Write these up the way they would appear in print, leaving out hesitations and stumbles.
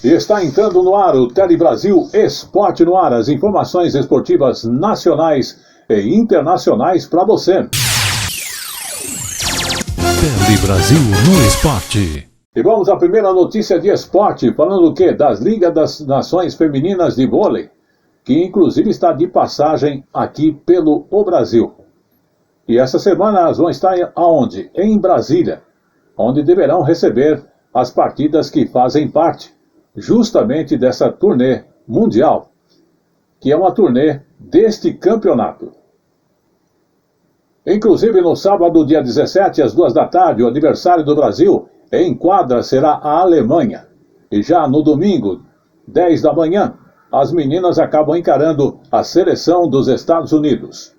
E está entrando no ar o Tele Brasil Esporte no Ar, as informações esportivas nacionais e internacionais para você. Tele Brasil no Esporte. E vamos à primeira notícia de esporte, falando o quê? Das Ligas das Nações Femininas de Vôlei, que inclusive está de passagem aqui pelo Brasil. E essa semana elas vão estar aonde? Em Brasília, onde deverão receber as partidas que fazem parte justamente dessa turnê mundial, que é uma turnê deste campeonato. Inclusive no sábado, dia 17, às 2 da tarde, o aniversário do Brasil, em quadra será a Alemanha. E já no domingo, 10 da manhã, as meninas acabam encarando a seleção dos Estados Unidos.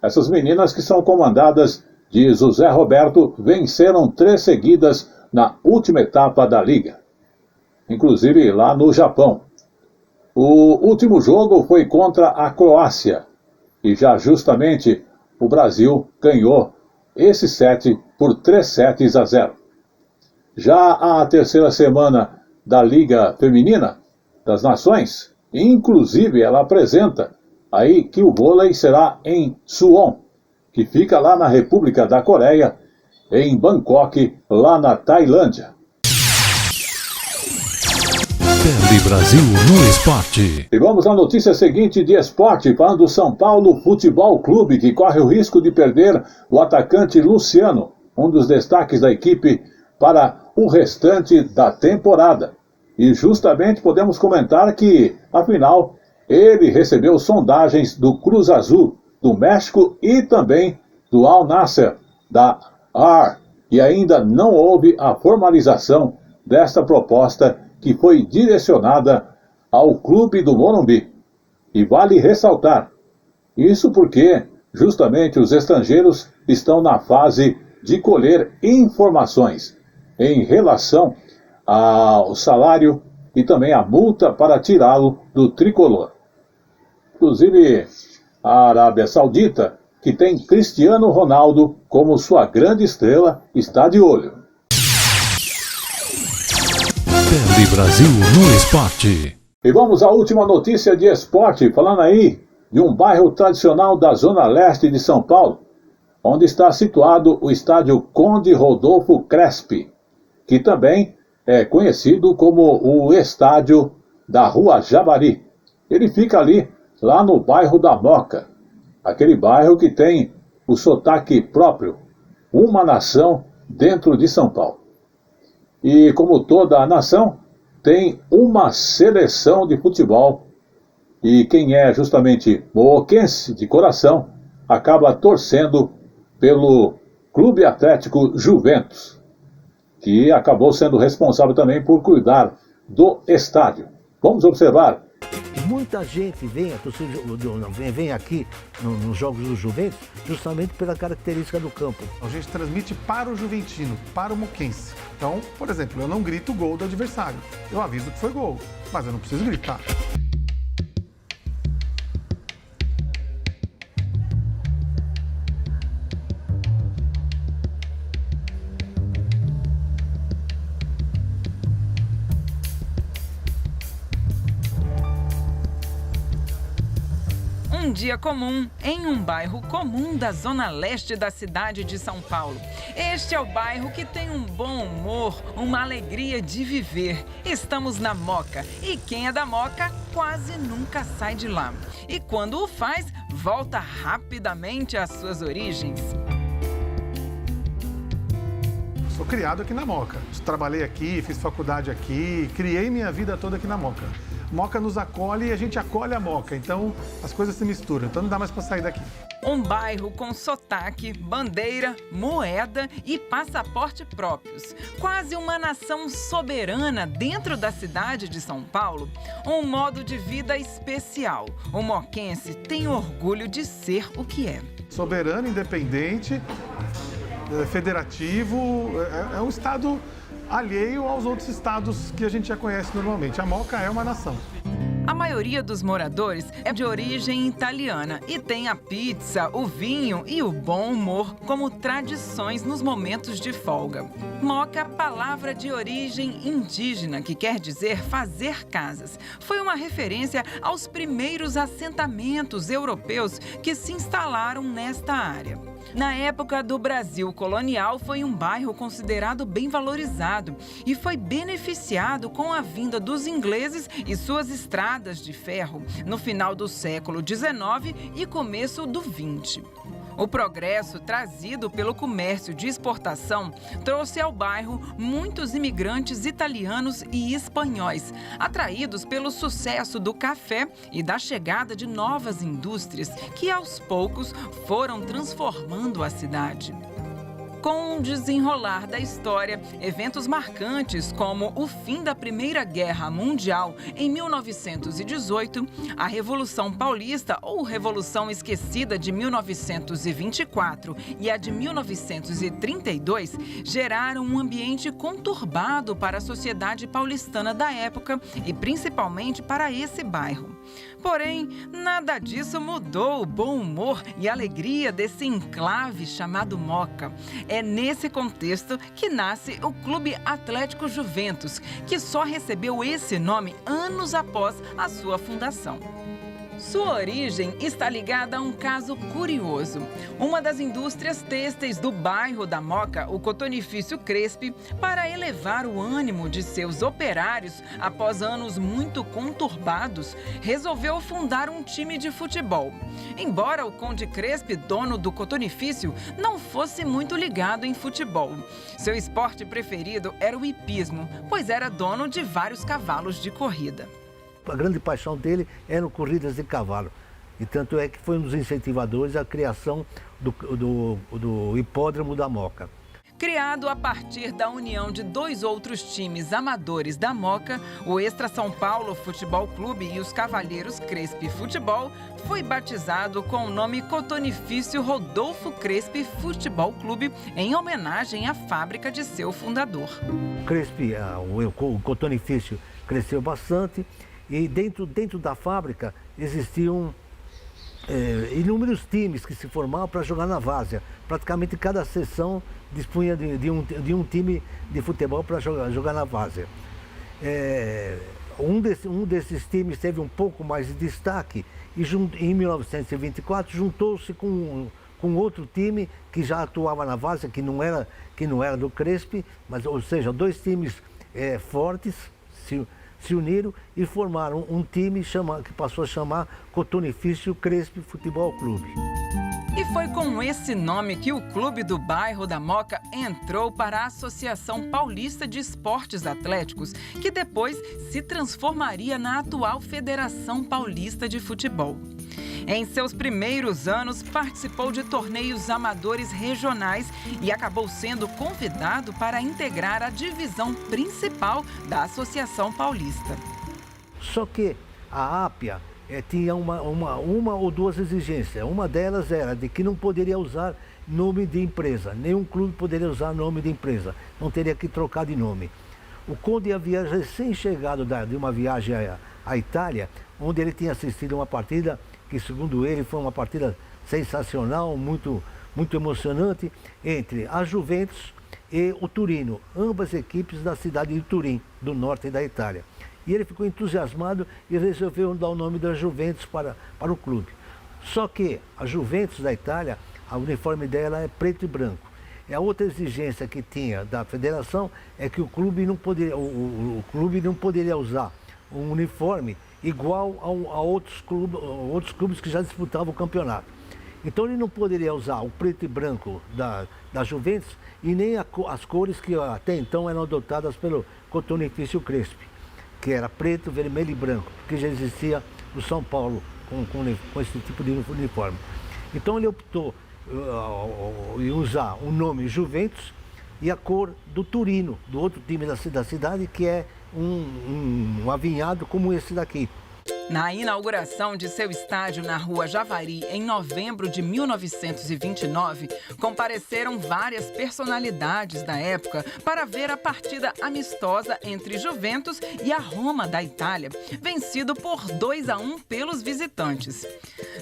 Essas meninas, que são comandadas de José Roberto, venceram 3 seguidas na última etapa da Liga, inclusive lá no Japão. O último jogo foi contra a Croácia, e já justamente o Brasil ganhou esse set por 3-0. Já a terceira semana da Liga Feminina das Nações, inclusive ela apresenta aí que o vôlei será em Suwon, que fica lá na República da Coreia, em Bangkok, lá na Tailândia. Tele Brasil no Esporte. E vamos à notícia seguinte de esporte, falando do São Paulo Futebol Clube, que corre o risco de perder o atacante Luciano, um dos destaques da equipe para o restante da temporada. E justamente podemos comentar que, afinal, ele recebeu sondagens do Cruz Azul, do México e também do Al Nassr, da AR, e ainda não houve a formalização desta proposta que foi direcionada ao clube do Morumbi. E vale ressaltar, isso porque justamente os estrangeiros estão na fase de colher informações em relação ao salário e também a multa para tirá-lo do tricolor. Inclusive, a Arábia Saudita, que tem Cristiano Ronaldo como sua grande estrela, está de olho. Tele Brasil no Esporte. E vamos à última notícia de esporte, falando aí de um bairro tradicional da Zona Leste de São Paulo, onde está situado o estádio Conde Rodolfo Crespi, que também é conhecido como o estádio da Rua Javari. Ele fica ali, lá no bairro da Moca, aquele bairro que tem o sotaque próprio, uma nação dentro de São Paulo. E como toda a nação, tem uma seleção de futebol, e quem é justamente mooquense de coração, acaba torcendo pelo Clube Atlético Juventus, que acabou sendo responsável também por cuidar do estádio. Vamos observar. Muita gente vem, a torcida vem aqui nos jogos do Juventus justamente pela característica do campo. A gente transmite para o juventino, para o moquense. Então, por exemplo, eu não grito o gol do adversário. Eu aviso que foi gol, mas eu não preciso gritar. Um dia comum em um bairro comum da zona leste da cidade de São Paulo. Este é o bairro que tem um bom humor, uma alegria de viver. Estamos na Moca e quem é da Moca quase nunca sai de lá. E quando o faz, volta rapidamente às suas origens. Sou criado aqui na Moca. Trabalhei aqui, fiz faculdade aqui, criei minha vida toda aqui na Moca. Moca nos acolhe e a gente acolhe a Moca, então as coisas se misturam, então não dá mais para sair daqui. Um bairro com sotaque, bandeira, moeda e passaporte próprios. Quase uma nação soberana dentro da cidade de São Paulo. Um modo de vida especial. O moquense tem orgulho de ser o que é. Soberano, independente, federativo, é um estado alheio aos outros estados que a gente já conhece normalmente. A Moca é uma nação. A maioria dos moradores é de origem italiana e tem a pizza, o vinho e o bom humor como tradições nos momentos de folga. Moca, palavra de origem indígena, que quer dizer fazer casas, foi uma referência aos primeiros assentamentos europeus que se instalaram nesta área. Na época do Brasil colonial, foi um bairro considerado bem valorizado e foi beneficiado com a vinda dos ingleses e suas estradas de ferro no final do século XIX e começo do XX. O progresso trazido pelo comércio de exportação trouxe ao bairro muitos imigrantes italianos e espanhóis, atraídos pelo sucesso do café e da chegada de novas indústrias que, aos poucos, foram transformando a cidade. Com o desenrolar da história, eventos marcantes como o fim da Primeira Guerra Mundial em 1918, a Revolução Paulista ou Revolução Esquecida de 1924 e a de 1932 geraram um ambiente conturbado para a sociedade paulistana da época e principalmente para esse bairro. Porém, nada disso mudou o bom humor e alegria desse enclave chamado Moca. É nesse contexto que nasce o Clube Atlético Juventus, que só recebeu esse nome anos após a sua fundação. Sua origem está ligada a um caso curioso. Uma das indústrias têxteis do bairro da Moca, o Cotonifício Crespi, para elevar o ânimo de seus operários após anos muito conturbados, resolveu fundar um time de futebol. Embora o Conde Crespi, dono do Cotonifício, não fosse muito ligado em futebol. Seu esporte preferido era o hipismo, pois era dono de vários cavalos de corrida. A grande paixão dele eram corridas de cavalo. E tanto é que foi um dos incentivadores à criação do hipódromo da Moca. Criado a partir da união de dois outros times amadores da Moca, o Extra São Paulo Futebol Clube e os Cavalheiros Crespi Futebol, foi batizado com o nome Cotonifício Rodolfo Crespi Futebol Clube, em homenagem à fábrica de seu fundador. Crespi, o Cotonifício cresceu bastante. E dentro da fábrica existiam inúmeros times que se formavam para jogar na várzea. Praticamente cada seção dispunha de um time de futebol para jogar na várzea. Um desses times teve um pouco mais de destaque e em 1924 juntou-se com outro time que já atuava na várzea, que não era do Crespi, mas, ou seja, dois times fortes se uniram e formaram um time que passou a chamar Cotonifício Crespi Futebol Clube. E foi com esse nome que o clube do bairro da Moca entrou para a Associação Paulista de Esportes Atléticos, que depois se transformaria na atual Federação Paulista de Futebol. Em seus primeiros anos, participou de torneios amadores regionais e acabou sendo convidado para integrar a divisão principal da Associação Paulista. Só que a APIA tinha uma ou duas exigências. Uma delas era de que não poderia usar nome de empresa. Nenhum clube poderia usar nome de empresa. Não teria que trocar de nome. O Conde havia recém-chegado de uma viagem à Itália, onde ele tinha assistido uma partida que, segundo ele, foi uma partida sensacional, muito emocionante, entre a Juventus e o Turino, ambas equipes da cidade de Turim, do norte da Itália. E ele ficou entusiasmado e resolveu dar o nome da Juventus para o clube. Só que a Juventus da Itália, o uniforme dela é preto e branco. E a outra exigência que tinha da federação é que o clube não poderia usar um uniforme igual a outros clubes que já disputavam o campeonato. Então ele não poderia usar o preto e branco da Juventus e nem as cores que até então eram adotadas pelo Cotonifício Crespi, que era preto, vermelho e branco, porque já existia o São Paulo com esse tipo de uniforme. Então ele optou em usar o nome Juventus e a cor do Turino, do outro time da cidade, que é um avinhado como esse daqui. Na inauguração de seu estádio na Rua Javari, em novembro de 1929, compareceram várias personalidades da época para ver a partida amistosa entre Juventus e a Roma da Itália, vencido por 2-1 pelos visitantes.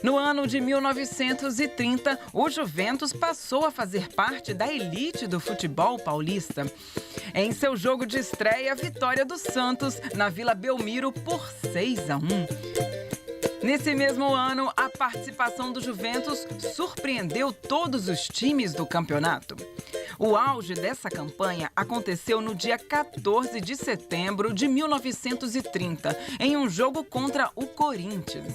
No ano de 1930, o Juventus passou a fazer parte da elite do futebol paulista. Em seu jogo de estreia, a vitória do Santos na Vila Belmiro por 6-1. Nesse mesmo ano, a participação do Juventus surpreendeu todos os times do campeonato. O auge dessa campanha aconteceu no dia 14 de setembro de 1930, em um jogo contra o Corinthians.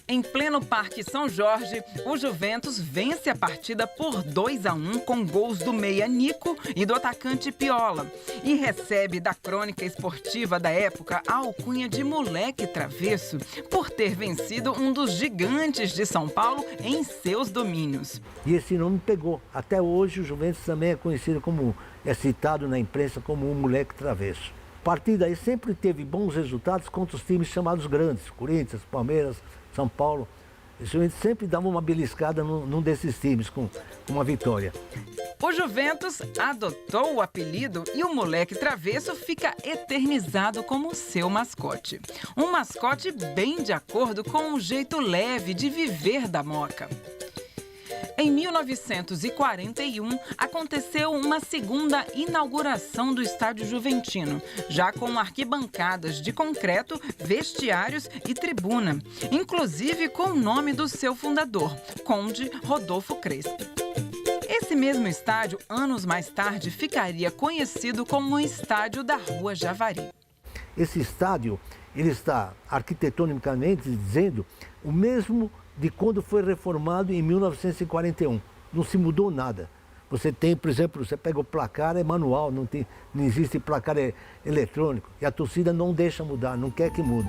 Em pleno Parque São Jorge, o Juventus vence a partida por 2-1 com gols do meia Nico e do atacante Piola e recebe da crônica esportiva da época a alcunha de moleque travesso por ter vencido um dos gigantes de São Paulo em seus domínios. E esse nome pegou. Até hoje o Juventus também é conhecido como, é citado na imprensa como um moleque travesso. A partir daí sempre teve bons resultados contra os times chamados grandes, Corinthians, Palmeiras, São Paulo. O Juventus sempre dava uma beliscada num desses times com uma vitória. O Juventus adotou o apelido e o moleque travesso fica eternizado como seu mascote. Um mascote bem de acordo com o jeito leve de viver da Moca. Em 1941, aconteceu uma segunda inauguração do Estádio Juventino, já com arquibancadas de concreto, vestiários e tribuna, inclusive com o nome do seu fundador, Conde Rodolfo Crespi. Esse mesmo estádio, anos mais tarde, ficaria conhecido como o Estádio da Rua Javari. Esse estádio, ele está arquitetonicamente dizendo o mesmo de quando foi reformado em 1941. Não se mudou nada. Você tem, por exemplo, você pega o placar, é manual, não existe placar eletrônico. E a torcida não deixa mudar, não quer que mude.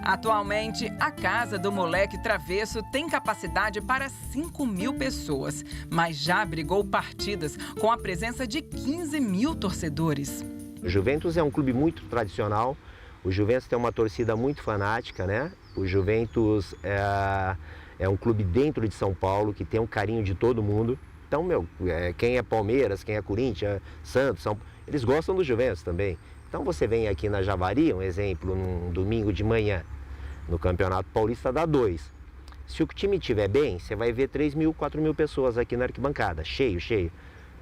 Atualmente, a Casa do Moleque Travesso tem capacidade para 5.000 pessoas, mas já abrigou partidas com a presença de 15.000 torcedores. O Juventus é um clube muito tradicional, o Juventus tem uma torcida muito fanática, né? O Juventus é um clube dentro de São Paulo, que tem um carinho de todo mundo. Então, quem é Palmeiras, quem é Corinthians, Santos, eles gostam do Juventus também. Então você vem aqui na Javari, um exemplo, num domingo de manhã, no Campeonato Paulista dá 2. Se o time estiver bem, você vai ver 3.000, 4.000 pessoas aqui na arquibancada, cheio.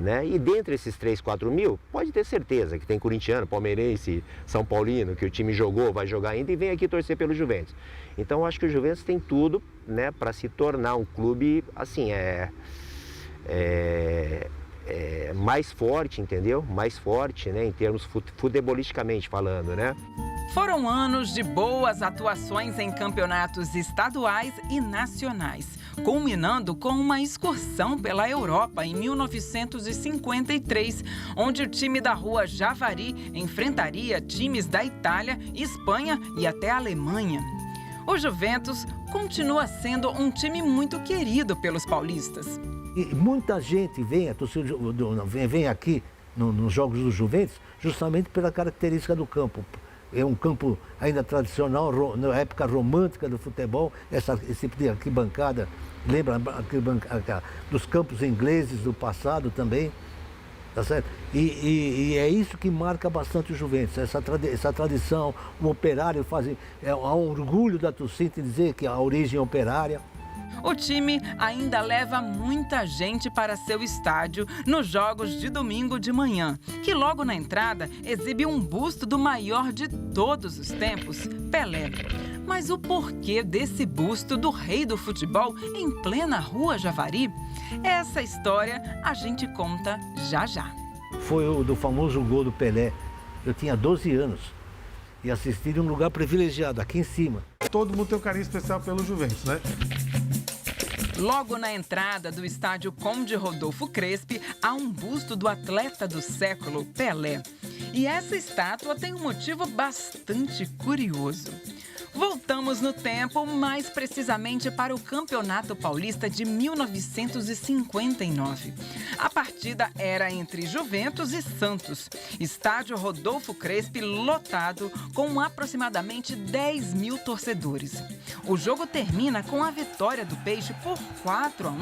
Né? E dentre esses 3, 4 mil, pode ter certeza que tem corintiano, palmeirense, São Paulino, que o time jogou, vai jogar ainda e vem aqui torcer pelo Juventus. Então eu acho que o Juventus tem tudo, né, para se tornar um clube assim, mais forte, entendeu? Mais forte, né, em termos futebolisticamente falando, né? Foram anos de boas atuações em campeonatos estaduais e nacionais, culminando com uma excursão pela Europa em 1953, onde o time da Rua Javari enfrentaria times da Itália, Espanha e até Alemanha. O Juventus continua sendo um time muito querido pelos paulistas. E muita gente vem aqui nos jogos do Juventus justamente pela característica do campo. É um campo ainda tradicional, na época romântica do futebol, esse tipo de arquibancada, lembra dos campos ingleses do passado também, tá certo? E é isso que marca bastante o Juventus, essa tradição, o operário há um orgulho da torcida em dizer que a origem é operária. O time ainda leva muita gente para seu estádio nos jogos de domingo de manhã, que logo na entrada exibe um busto do maior de todos os tempos, Pelé. Mas o porquê desse busto do rei do futebol em plena Rua Javari? Essa história a gente conta já já. Foi o do famoso gol do Pelé. Eu tinha 12 anos e assisti em um lugar privilegiado, aqui em cima. Todo mundo tem um carinho especial pelo Juventus, né? Logo na entrada do estádio Conde Rodolfo Crespi, há um busto do atleta do século, Pelé. E essa estátua tem um motivo bastante curioso. Voltamos no tempo, mais precisamente para o Campeonato Paulista de 1959. A partida era entre Juventus e Santos. Estádio Rodolfo Crespi lotado com aproximadamente 10 mil torcedores. O jogo termina com a vitória do Peixe por 4-1.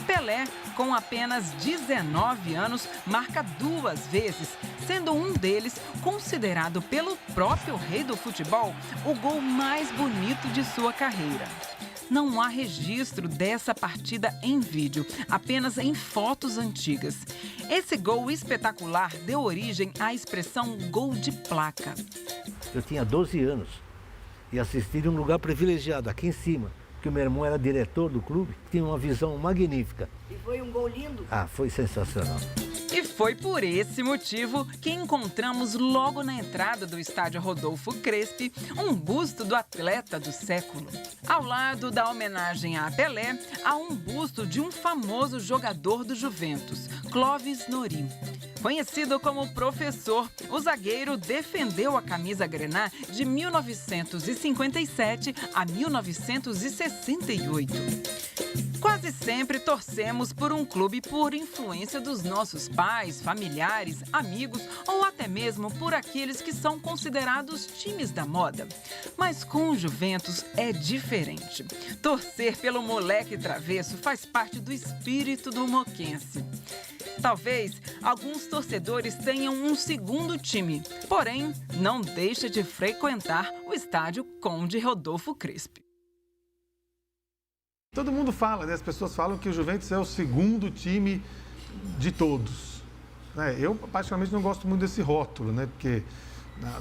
Pelé, com apenas 19 anos, marca 2 vezes, sendo um deles considerado pelo próprio rei do futebol o gol mais bonito de sua carreira. Não há registro dessa partida em vídeo, apenas em fotos antigas. Esse gol espetacular deu origem à expressão gol de placa. Eu tinha 12 anos e assisti em um lugar privilegiado, aqui em cima, que o meu irmão era diretor do clube, tinha uma visão magnífica. E foi um gol lindo? Ah, foi sensacional. E foi por esse motivo que encontramos logo na entrada do estádio Rodolfo Crespi um busto do atleta do século. Ao lado da homenagem a Pelé, há um busto de um famoso jogador do Juventus, Clóvis Norim. Conhecido como professor, o zagueiro defendeu a camisa grená de 1957 a 1968. Quase sempre torcemos por um clube por influência dos nossos pais, familiares, amigos ou até mesmo por aqueles que são considerados times da moda. Mas com o Juventus é diferente. Torcer pelo moleque travesso faz parte do espírito do moquense. Talvez alguns torcedores tenham um segundo time, porém não deixa de frequentar o estádio Conde Rodolfo Crespi. Todo mundo fala, né? As pessoas falam que o Juventus é o segundo time de todos. Eu, particularmente, não gosto muito desse rótulo, né? Porque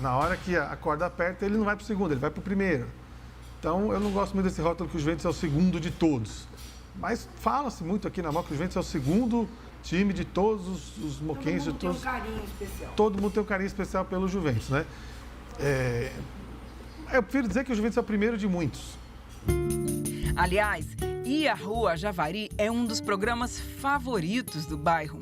na hora que a corda aperta, ele não vai para o segundo, ele vai para o primeiro. Então, eu não gosto muito desse rótulo que o Juventus é o segundo de todos. Mas fala-se muito aqui na Moca que o Juventus é o segundo time de todos os moquenses. Todo mundo tem um carinho especial. Todo mundo tem um carinho especial pelo Juventus, né? Eu prefiro dizer que o Juventus é o primeiro de muitos. Aliás, ir à Rua Javari é um dos programas favoritos do bairro.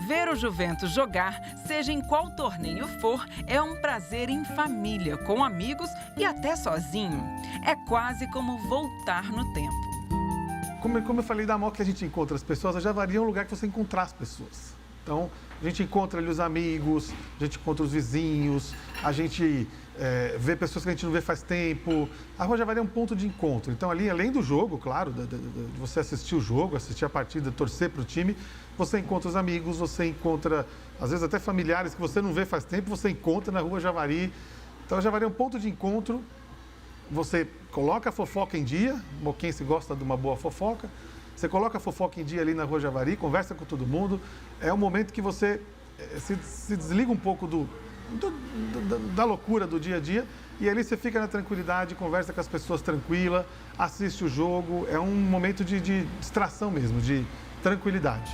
Ver o Juventus jogar, seja em qual torneio for, é um prazer em família, com amigos e até sozinho. É quase como voltar no tempo. Como eu falei da Moca, que a gente encontra as pessoas, a Javari é um lugar que você encontra as pessoas. Então, a gente encontra ali os amigos, a gente encontra os vizinhos, a gente vê pessoas que a gente não vê faz tempo. A Rua Javari é um ponto de encontro. Então, ali, além do jogo, claro, de você assistir o jogo, assistir a partida, torcer para o time, você encontra os amigos, você encontra, às vezes, até familiares que você não vê faz tempo, você encontra na Rua Javari. Então, a Javari é um ponto de encontro. Você coloca a fofoca em dia, o moquense gosta de uma boa fofoca. Você coloca a fofoca em dia ali na Rua Javari, conversa com todo mundo. É um momento que você se desliga um pouco da loucura do dia a dia e ali você fica na tranquilidade, conversa com as pessoas tranquila, assiste o jogo. É um momento de distração mesmo, de tranquilidade.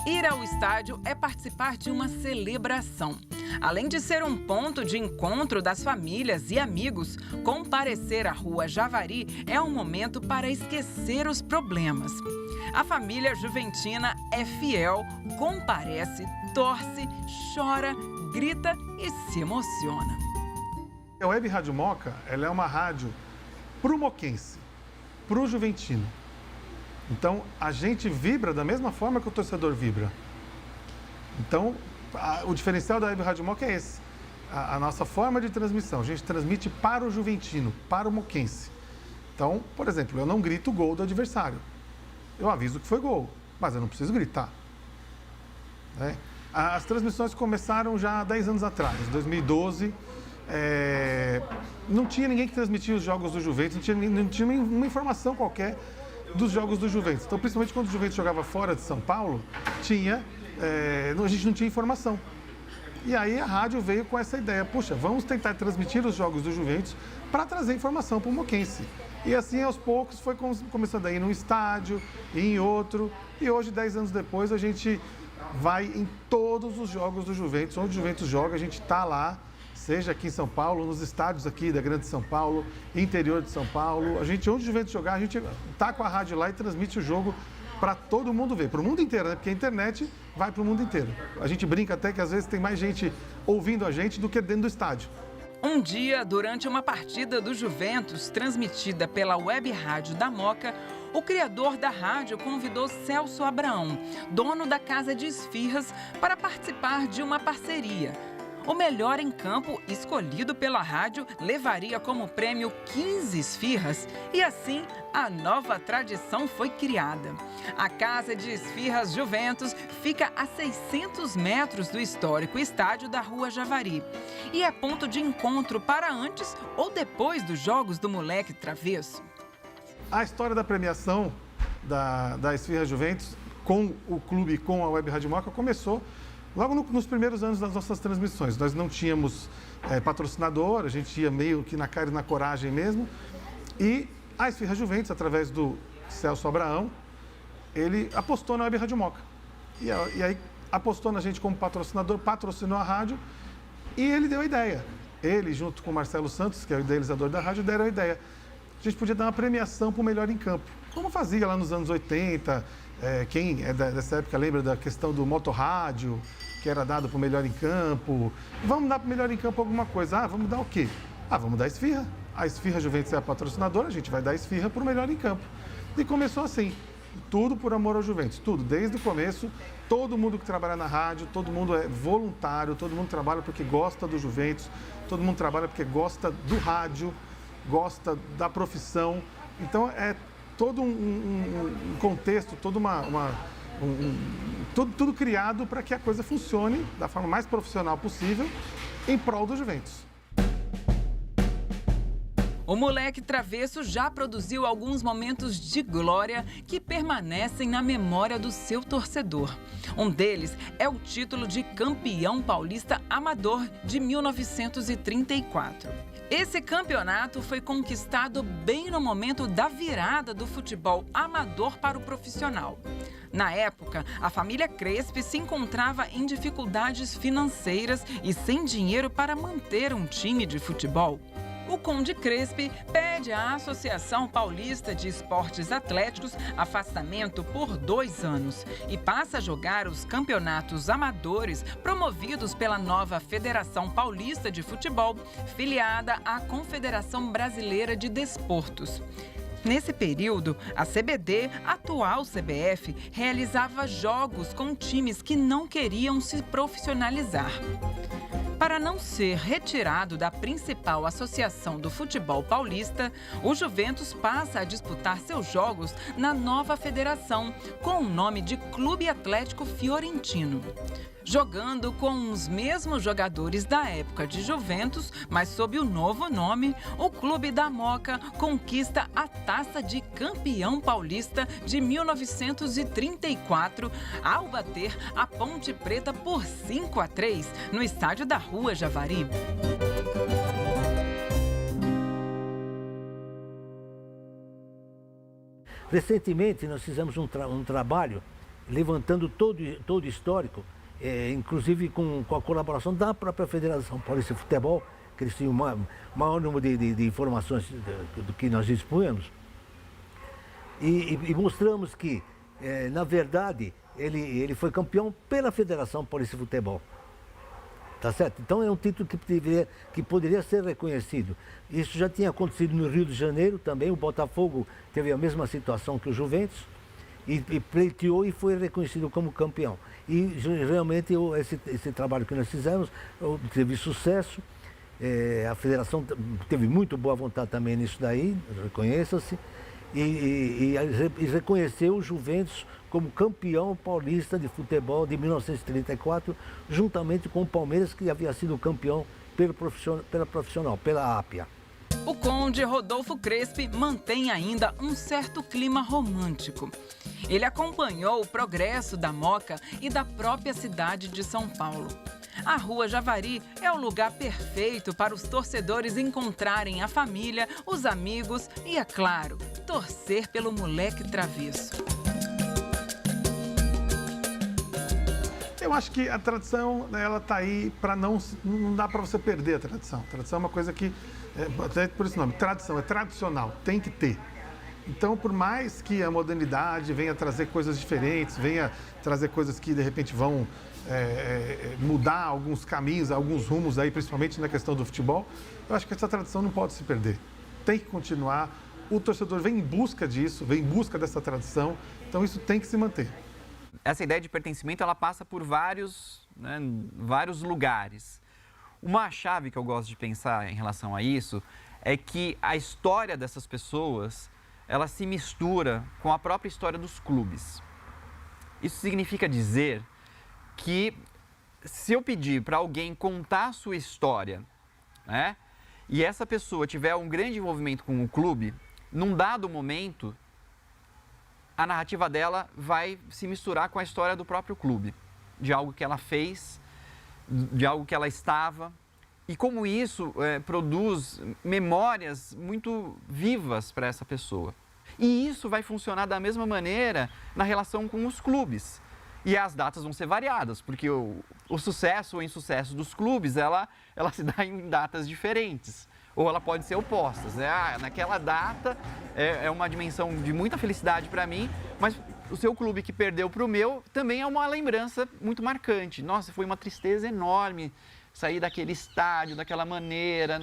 Ir ao estádio é participar de uma celebração. Além de ser um ponto de encontro das famílias e amigos, comparecer à Rua Javari é um momento para esquecer os problemas. A família juventina é fiel, comparece, torce, chora, grita e se emociona. A Web Rádio Moca, ela é uma rádio pro moquense, pro juventino. Então, a gente vibra da mesma forma que o torcedor vibra. Então, o diferencial da Web Rádio Moca é esse. A nossa forma de transmissão, a gente transmite para o juventino, para o moquense. Então, por exemplo, eu não grito o gol do adversário. Eu aviso que foi gol, mas eu não preciso gritar. As transmissões começaram já há 10 anos atrás, em 2012. Não tinha ninguém que transmitia os jogos do Juventus, não tinha nenhuma informação qualquer dos jogos do Juventus. Então, principalmente quando o Juventus jogava fora de São Paulo, a gente não tinha informação. E aí a rádio veio com essa ideia, puxa, vamos tentar transmitir os jogos do Juventus para trazer informação para o moquense. E assim, aos poucos, foi começando a ir num estádio, em outro, e hoje, 10 anos depois, a gente vai em todos os jogos do Juventus. Onde o Juventus joga, a gente está lá, seja aqui em São Paulo, nos estádios aqui da Grande São Paulo, interior de São Paulo. Onde o Juventus jogar, a gente está com a rádio lá e transmite o jogo para todo mundo ver, para o mundo inteiro, né? Porque a internet vai para o mundo inteiro. A gente brinca até que às vezes tem mais gente ouvindo a gente do que dentro do estádio. Um dia, durante uma partida do Juventus, transmitida pela web rádio da Moca, o criador da rádio convidou Celso Abraão, dono da Casa de Esfirras, para participar de uma parceria. O melhor em campo, escolhido pela rádio, levaria como prêmio 15 esfirras e assim a nova tradição foi criada. A Casa de Esfirras Juventus fica a 600 metros do histórico estádio da Rua Javari e é ponto de encontro para antes ou depois dos Jogos do Moleque Travesso. A história da premiação da Esfirra Juventus com o clube, com a Web Rádio Moca, começou logo nos primeiros anos das nossas transmissões. Nós não tínhamos patrocinador, a gente ia meio que na cara e na coragem mesmo. E a Esfirra Juventus, através do Celso Abraão, ele apostou na Web Rádio Moca. E aí apostou na gente como patrocinador, patrocinou a rádio e ele deu a ideia. Ele, junto com o Marcelo Santos, que é o idealizador da rádio, deram a ideia. A gente podia dar uma premiação para o melhor em campo, como fazia lá nos anos 80. Quem é dessa época lembra da questão do motorrádio, que era dado para o melhor em campo. Vamos dar para o melhor em campo alguma coisa. Ah, vamos dar o quê? Ah, vamos dar esfirra. A Esfirra Juventus é a patrocinadora, a gente vai dar esfirra para o melhor em campo. E começou assim, tudo por amor ao Juventus, tudo, desde o começo. Todo mundo que trabalha na rádio, todo mundo é voluntário, todo mundo trabalha porque gosta do Juventus, todo mundo trabalha porque gosta do rádio, gosta da profissão. Então é todo um contexto, toda tudo criado para que a coisa funcione da forma mais profissional possível em prol do Juventus. O Moleque Travesso já produziu alguns momentos de glória que permanecem na memória do seu torcedor. Um deles é o título de campeão paulista amador de 1934. Esse campeonato foi conquistado bem no momento da virada do futebol amador para o profissional. Na época, a família Crespi se encontrava em dificuldades financeiras e sem dinheiro para manter um time de futebol. O Conde Crespi pede à Associação Paulista de Esportes Atléticos afastamento por 2 anos e passa a jogar os campeonatos amadores promovidos pela nova Federação Paulista de Futebol, filiada à Confederação Brasileira de Desportos. Nesse período, a CBD, atual CBF, realizava jogos com times que não queriam se profissionalizar. Para não ser retirado da principal associação do futebol paulista, o Juventus passa a disputar seus jogos na nova federação, com o nome de Clube Atlético Fiorentino. Jogando com os mesmos jogadores da época de Juventus, mas sob o novo nome, o Clube da Moca conquista a Taça de Campeão Paulista de 1934, ao bater a Ponte Preta por 5-3 no estádio da Rua Javari. Recentemente, nós fizemos um trabalho levantando todo o histórico, inclusive com a colaboração da própria Federação Paulista de Futebol, que eles tinham o maior número de informações do que nós dispunhamos. E mostramos que, na verdade, ele foi campeão pela Federação Paulista de Futebol. Tá certo? Então é um título que poderia ser reconhecido. Isso já tinha acontecido no Rio de Janeiro também. O Botafogo teve a mesma situação que o Juventus e pleiteou e foi reconhecido como campeão. E realmente esse trabalho que nós fizemos teve sucesso. A federação teve muito boa vontade também nisso daí, reconheça-se, e reconheceu o Juventus como campeão paulista de futebol de 1934, juntamente com o Palmeiras, que havia sido campeão pela Ápia. O Conde Rodolfo Crespi mantém ainda um certo clima romântico. Ele acompanhou o progresso da Moca e da própria cidade de São Paulo. A Rua Javari é o lugar perfeito para os torcedores encontrarem a família, os amigos e, é claro, torcer pelo Moleque Travesso. Eu acho que a tradição, ela tá aí para não dá para você perder a tradição. A tradição é uma coisa que, até por esse nome, tradição, é tradicional, tem que ter. Então, por mais que a modernidade venha trazer coisas diferentes, venha trazer coisas que de repente vão mudar alguns caminhos, alguns rumos aí, principalmente na questão do futebol, eu acho que essa tradição não pode se perder. Tem que continuar. O torcedor vem em busca disso, vem em busca dessa tradição, então isso tem que se manter. Essa ideia de pertencimento, ela passa por vários lugares. Uma chave que eu gosto de pensar em relação a isso é que a história dessas pessoas, ela se mistura com a própria história dos clubes. Isso significa dizer que se eu pedir para alguém contar a sua história, né, e essa pessoa tiver um grande envolvimento com o clube, num dado momento, a narrativa dela vai se misturar com a história do próprio clube, de algo que ela fez, de algo que ela estava. E como isso produz memórias muito vivas para essa pessoa. E isso vai funcionar da mesma maneira na relação com os clubes. E as datas vão ser variadas, porque o sucesso ou insucesso dos clubes, ela se dá em datas diferentes. Ou ela pode ser opostas. Naquela data é uma dimensão de muita felicidade para mim, mas o seu clube que perdeu para o meu também é uma lembrança muito marcante. Nossa, foi uma tristeza enorme sair daquele estádio, daquela maneira.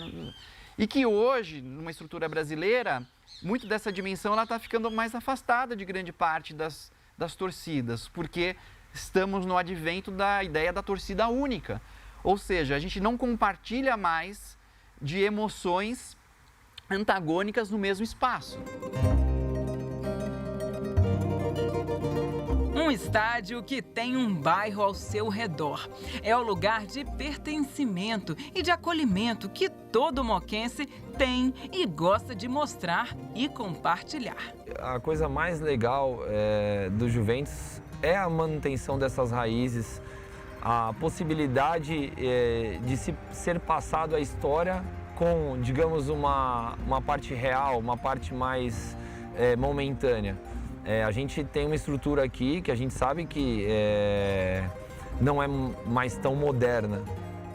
E que hoje, numa estrutura brasileira, muito dessa dimensão está ficando mais afastada de grande parte das torcidas, porque estamos no advento da ideia da torcida única. Ou seja, a gente não compartilha mais de emoções antagônicas no mesmo espaço. Um estádio que tem um bairro ao seu redor. É o lugar de pertencimento e de acolhimento que todo moquense tem e gosta de mostrar e compartilhar. A coisa mais legal do Juventus é a manutenção dessas raízes, a possibilidade de ser passado a história com, digamos, uma parte real, uma parte mais momentânea. A gente tem uma estrutura aqui que a gente sabe que não é mais tão moderna,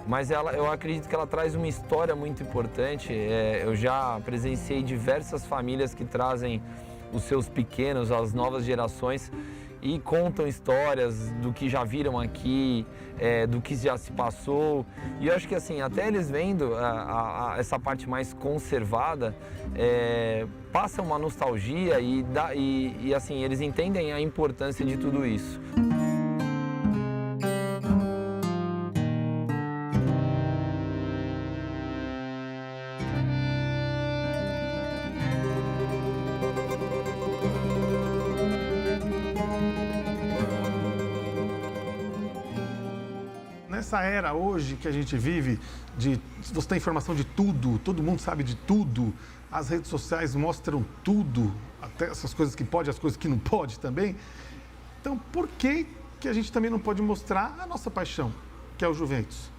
mas eu acredito que ela traz uma história muito importante. Eu já presenciei diversas famílias que trazem os seus pequenos, as novas gerações, e contam histórias do que já viram aqui, do que já se passou. E eu acho que assim, até eles vendo essa parte mais conservada, passa uma nostalgia e assim, eles entendem a importância de tudo isso. Nessa era hoje que a gente vive, você tem informação de tudo, todo mundo sabe de tudo, as redes sociais mostram tudo, até essas coisas que pode, as coisas que não pode também. Então, por que a gente também não pode mostrar a nossa paixão, que é o Juventus?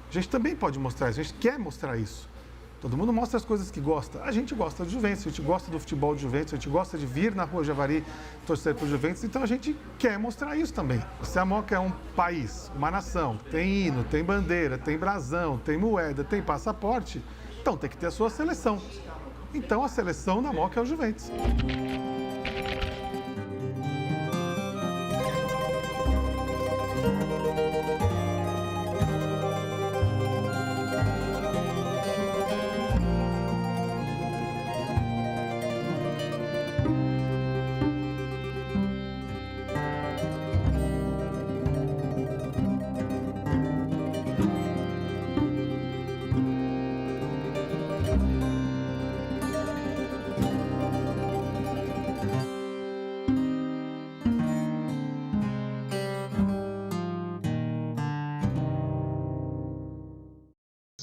A gente também pode mostrar isso, a gente quer mostrar isso. Todo mundo mostra as coisas que gosta. A gente gosta do Juventus, a gente gosta do futebol do Juventus, a gente gosta de vir na Rua Javari torcer para o Juventus, então a gente quer mostrar isso também. Se a Moca é um país, uma nação, tem hino, tem bandeira, tem brasão, tem moeda, tem passaporte, então tem que ter a sua seleção. Então a seleção da Moca é o Juventus.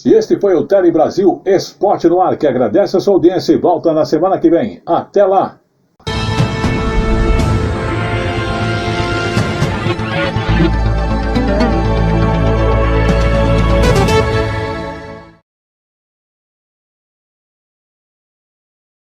E este foi o Tele Brasil Esporte no Ar, que agradece a sua audiência e volta na semana que vem. Até lá!